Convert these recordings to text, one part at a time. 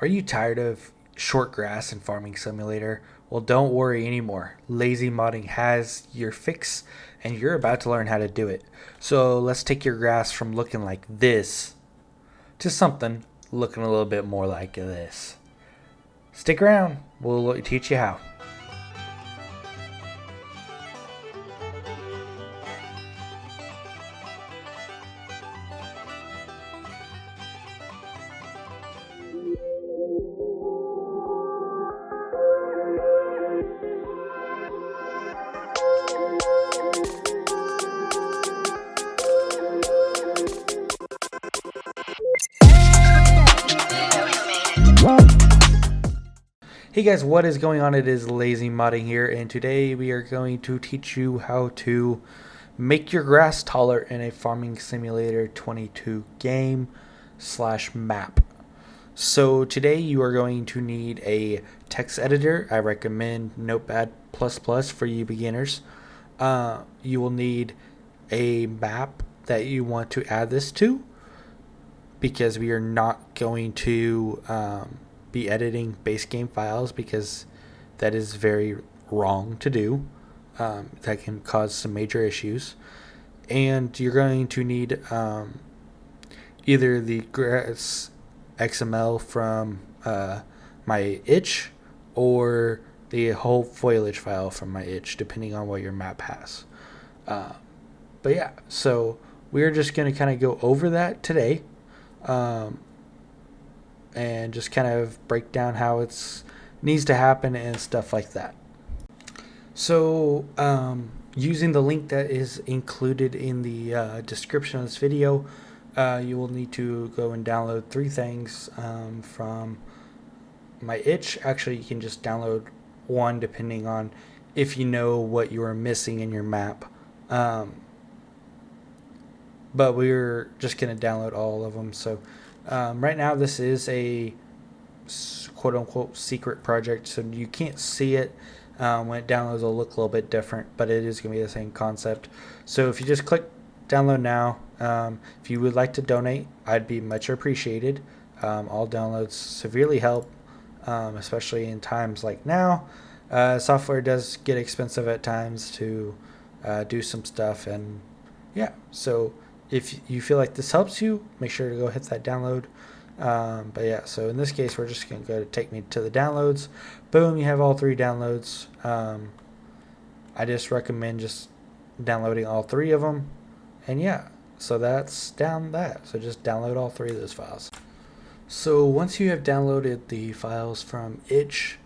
Are you tired of short grass in Farming Simulator? Well, don't worry anymore. Lazy modding has your fix, and you're about to learn how to do it. So let's take your grass from looking like this to something looking a little bit more like this. Stick around, we'll teach you how. Hey guys, what is going on? It is Lazy Modding here, and today we are going to teach you how to make your grass taller in a Farming Simulator 22 game / map. So today you are going to need a text editor. I recommend Notepad++ for you beginners. You will need a map that you want to add this to, because we are not going to be editing base game files, because that is very wrong to do. That can cause some major issues. And you're going to need either the grass XML from my itch, or the whole foliage file from my itch, depending on what your map has. But yeah, so we're just going to kind of go over that today. And just kind of break down how it needs to happen and stuff like that. So using the link that is included in the description of this video, you will need to go and download 3 things from my itch. Actually, you can just download 1 depending on if you know what you are missing in your map. But we're just going to download all of them. So right now this is a quote-unquote secret project, so you can't see it. When it downloads, it'll look a little bit different, but it is going to be the same concept. So if you just click download now, if you would like to donate, I'd be much appreciated. All downloads severely help, especially in times like now. Software does get expensive at times to do some stuff, and yeah, so if you feel like this helps you, make sure to go hit that download. But yeah, so in this case, we're just going to go to take me to the downloads. Boom, you have all 3 downloads. I just recommend just downloading all 3 of them. And yeah, so that's So just download all 3 of those files. So once you have downloaded the files from itch,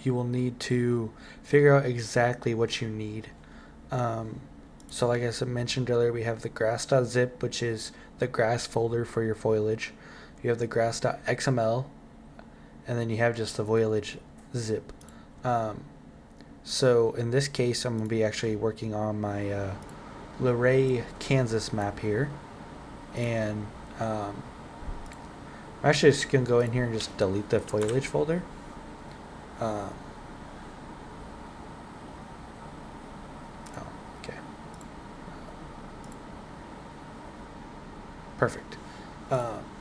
you will need to figure out exactly what you need. So like I mentioned earlier, we have the grass.zip, which is the grass folder for your foliage. You have the grass.xml, and then you have just the foliage zip. So in this case, I'm going to be actually working on my Luray, Kansas map here. And I'm actually just going to go in here and just delete the foliage folder. Perfect.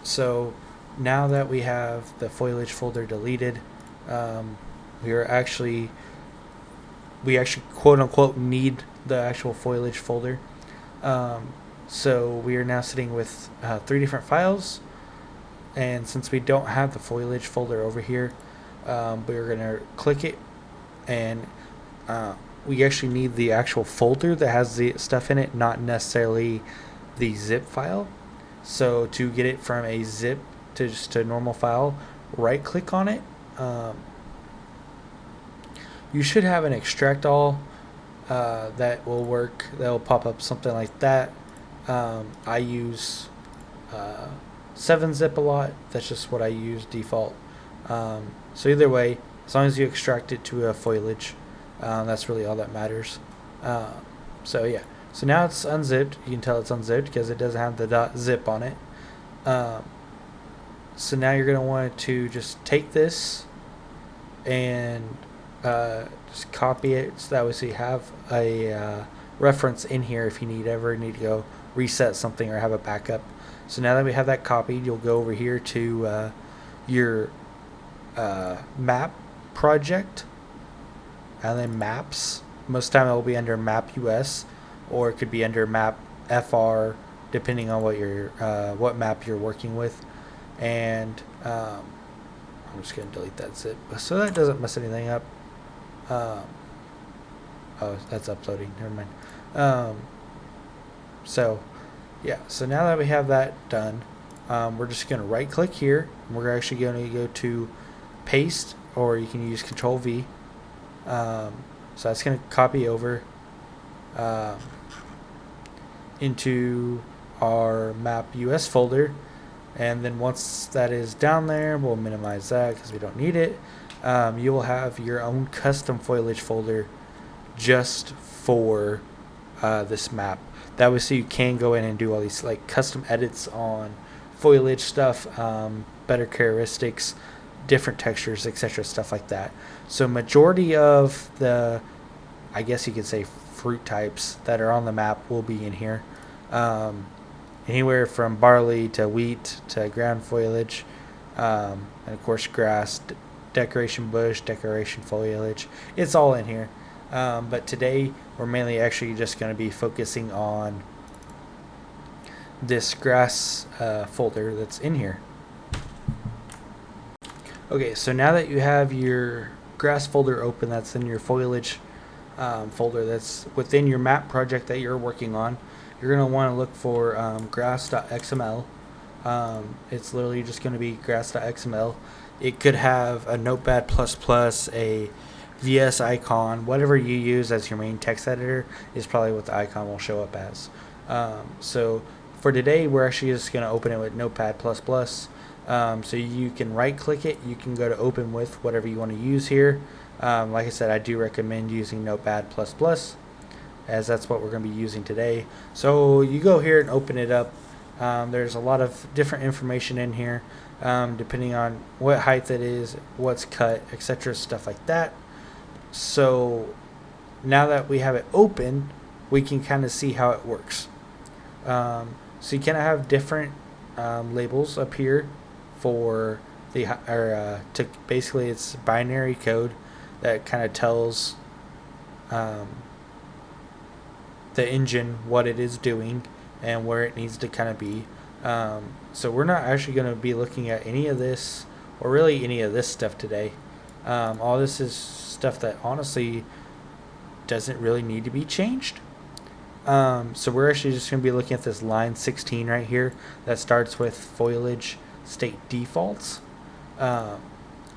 So now that we have the foliage folder deleted, we actually quote unquote need the actual foliage folder. So we are now sitting with 3 different files, and since we don't have the foliage folder over here, we're going to click it, and we actually need the actual folder that has the stuff in it, not necessarily the zip file. So to get it from a zip to just a normal file, right click on it. You should have an extract all that will work. That will pop up something like that. I use 7-zip a lot. That's just what I use default. So either way, as long as you extract it to a foliage, that's really all that matters. So yeah. So now it's unzipped. You can tell it's unzipped because it doesn't have the .zip on it. So now you're going to want to just take this and just copy it, so that way so you have a reference in here if you ever need to go reset something or have a backup. So now that we have that copied, you'll go over here to your map project and then maps. Most of the time it will be under map US, or it could be under map FR, depending on what map you're working with. And I'm just gonna delete that zip so that doesn't mess anything up. Oh, that's uploading. Never mind. So yeah, so now that we have that done, we're just gonna right click here, and we're actually gonna go to paste, or you can use Control V. So that's gonna copy over into our map US folder, and then once that is down there, we'll minimize that because we don't need it. You will have your own custom foliage folder just for this map. That way, so you can go in and do all these like custom edits on foliage stuff, better characteristics, different textures, etc., stuff like that. So majority of the, I guess you could say, fruit types that are on the map will be in here. Anywhere from barley to wheat to ground foliage, and of course grass, decoration bush, decoration foliage. It's all in here. But today we're mainly actually just going to be focusing on this grass folder that's in here. Okay, so now that you have your grass folder open, that's in your foliage folder that's within your map project that you're working on, you're going to want to look for grass.xml. It's literally just going to be grass.xml. It could have a Notepad++, a VS icon, whatever you use as your main text editor is probably what the icon will show up as. So for today, we're actually just going to open it with Notepad++. So you can right click it, you can go to open with whatever you want to use here. Like I said, I do recommend using Notepad++, as that's what we're going to be using today. So you go here and open it up. There's a lot of different information in here, depending on what height it is, what's cut, etc., stuff like that. So now that we have it open, we can kind of see how it works. So you kind of have different labels up here for to basically it's binary code that kind of tells the engine what it is doing and where it needs to kind of be. So we're not actually going to be looking at any of this, or really any of this stuff today. All this is stuff that honestly doesn't really need to be changed. So we're actually just going to be looking at this line 16 right here that starts with foliage state defaults,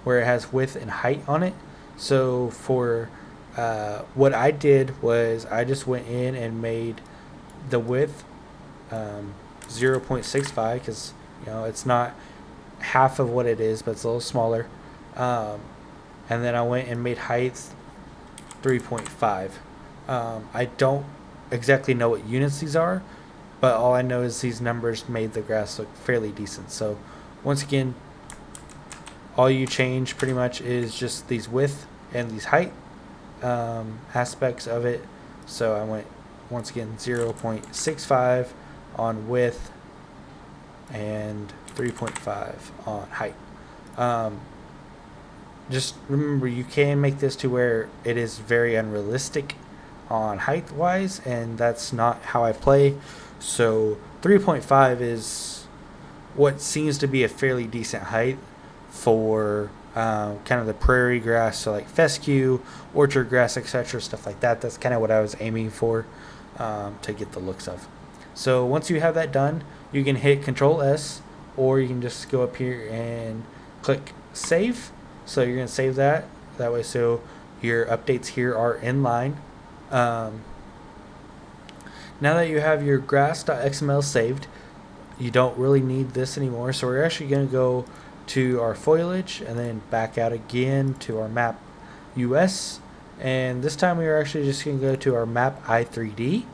where it has width and height on it. So for what I did was I just went in and made the width 0.65, because it's not half of what it is, but it's a little smaller. And then I went and made height 3.5. I don't exactly know what units these are, but all I know is these numbers made the grass look fairly decent. So once again, all you change pretty much is just these width and these height aspects of it. So I went once again 0.65 on width and 3.5 on height. Just remember, you can make this to where it is very unrealistic on height wise, and that's not how I play. So 3.5 is what seems to be a fairly decent height for kind of the prairie grass, so like fescue, orchard grass, etc., stuff like that. That's kind of what I was aiming for to get the looks of. So once you have that done, you can hit Control S, or you can just go up here and click Save. So you're going to save that way, so your updates here are in line. Now that you have your grass.xml saved, you don't really need this anymore. So we're actually going to go to our foliage and then back out again to our map US. And this time we are actually just going to go to our map i3D.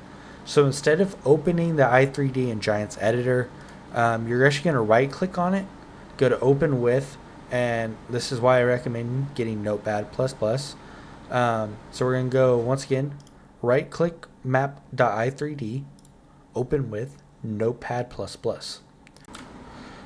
So instead of opening the i3D in Giants Editor, you're actually going to right click on it, go to open with, and this is why I recommend getting Notepad++. So we're going to go once again, right click map.i3D, open with Notepad++.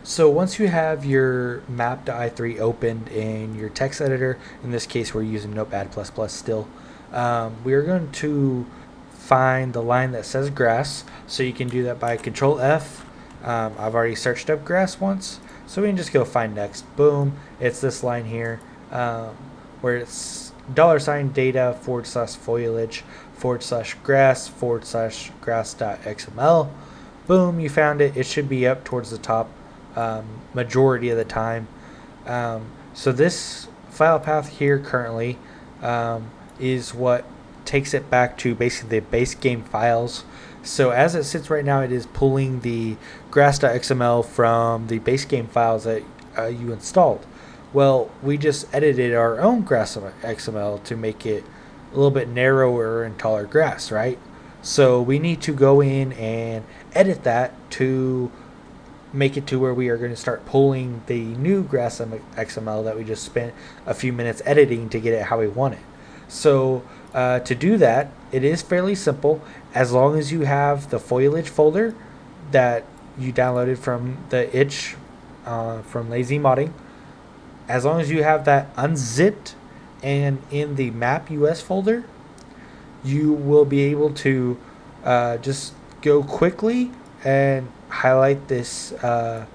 So once you have your map.i3 opened in your text editor, in this case we're using Notepad++ still, we're going to find the line that says grass. So you can do that by Control F. I've already searched up grass once, so we can just go find next. Boom, it's this line here, where it's $data / foliage / grass / grass.xml. Boom, you found it. It should be up towards the top majority of the time. So this file path here currently is what takes it back to basically the base game files. So as it sits right now, it is pulling the grass.xml from the base game files that you installed. Well, we just edited our own grass.xml to make it a little bit narrower and taller grass, right? So we need to go in and edit that to make it to where we are going to start pulling the new grass XML that we just spent a few minutes editing to get it how we want it. So to do that, it is fairly simple. As long as you have the foliage folder that you downloaded from the itch from Lazy Modding, as long as you have that unzipped and in the map US folder, you will be able to just go quickly and highlight this $data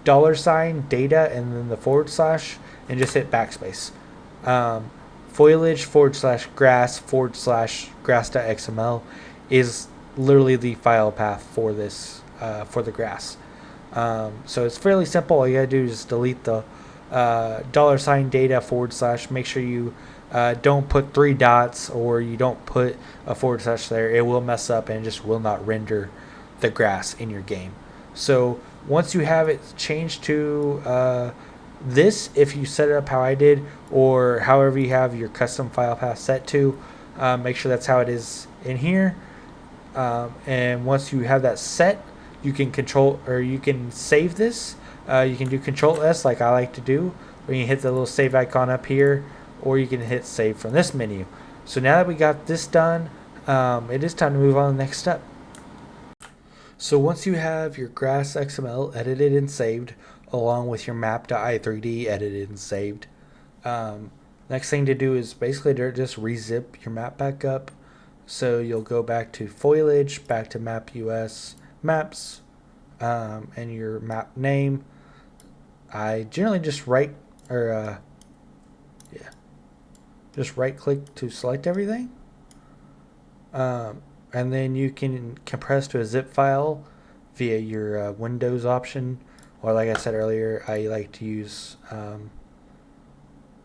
and then the / and just hit backspace. Foliage / grass / grass.xml is literally the file path for this for the grass. So it's fairly simple. All you gotta do is just delete the $data / make sure you don't put 3 dots or you don't put a / there. It will mess up and just will not render the grass in your game. So once you have it changed to this, if you set it up how I did or however you have your custom file path set to, make sure that's how it is in here. And once you have that set, you can you can save this. You can do Control S like I like to do, or you can hit the little save icon up here, or you can hit save from this menu. So now that we got this done, it is time to move on to the next step. So once you have your grass XML edited and saved, along with your map.i3d edited and saved, next thing to do is basically just rezip your map back up. So you'll go back to foliage, back to map US maps, and your map name. I generally just just right click to select everything. And then you can compress to a zip file via your Windows option, or like I said earlier, I like to use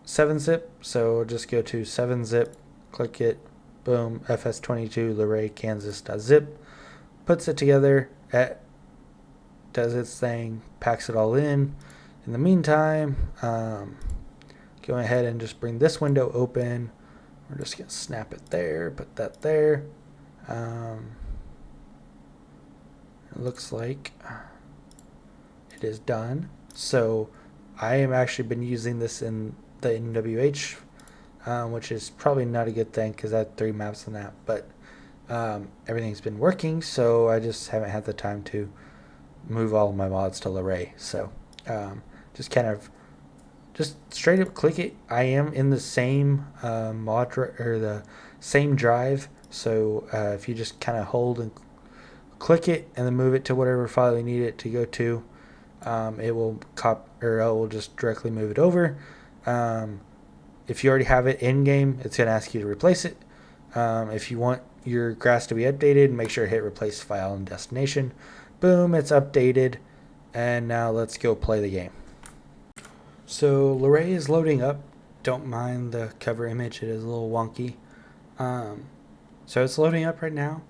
7-zip. So just go to 7-zip, click it, boom, FS22 Luray Kansas.zip, puts it together, does its thing, packs it all in. In the meantime, go ahead and just bring this window open. We're just going to snap it there, put that there. It looks like it is done. So I am actually been using this in the NWH, which is probably not a good thing because I have 3 maps in that, but everything's been working, so I just haven't had the time to move all of my mods to Luray. So just straight up click it. I am in the same mod or the same drive, so if you just kind of hold and click it and then move it to whatever file you need it to go to, it will it will just directly move it over. If you already have it in game, it's going to ask you to replace it. If you want your grass to be updated, make sure to hit replace file and destination. Boom, it's updated, and now let's go play the game. So Luray is loading up. Don't mind the cover image, it is a little wonky. So it's loading up right now.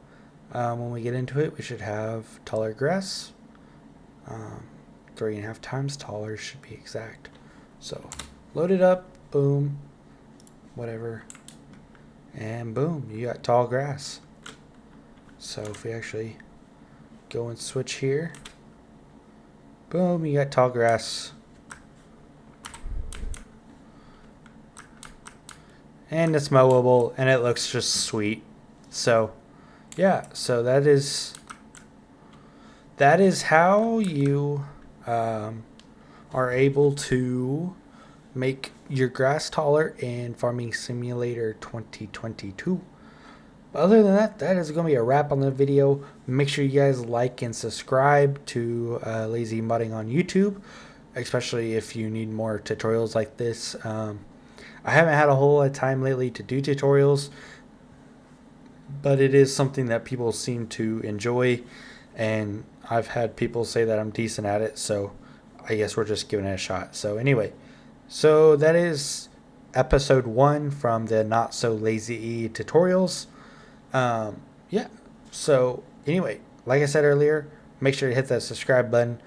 When we get into it, we should have taller grass. 3.5 times taller should be exact. So load it up, boom, whatever, and boom, you got tall grass. So if we actually go and switch here, boom, you got tall grass. And it's mowable, and it looks just sweet. So yeah, so that is how you are able to make your grass taller in Farming Simulator 2022. But other than that, that is going to be a wrap on the video. Make sure you guys like and subscribe to Lazy Modding on YouTube, especially if you need more tutorials like this. I haven't had a whole lot of time lately to do tutorials, but it is something that people seem to enjoy, and I've had people say that I'm decent at it, so I guess we're just giving it a shot. So anyway, so that is episode 1 from the Not So Lazy tutorials. Yeah, so anyway, like I said earlier, make sure to hit that subscribe button,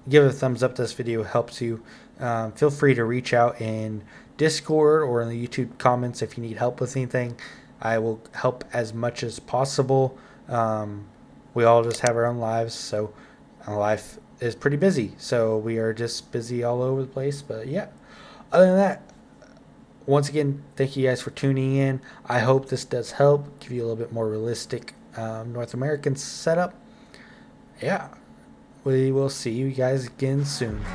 give it a thumbs up. This video helps you. Feel free to reach out in Discord or in the YouTube comments if you need help with anything. I will help as much as possible. We all just have our own lives, so life is pretty busy, so we are just busy all over the place. But yeah, other than that, once again, thank you guys for tuning in. I hope this does help give you a little bit more realistic North American setup. Yeah, we will see you guys again soon.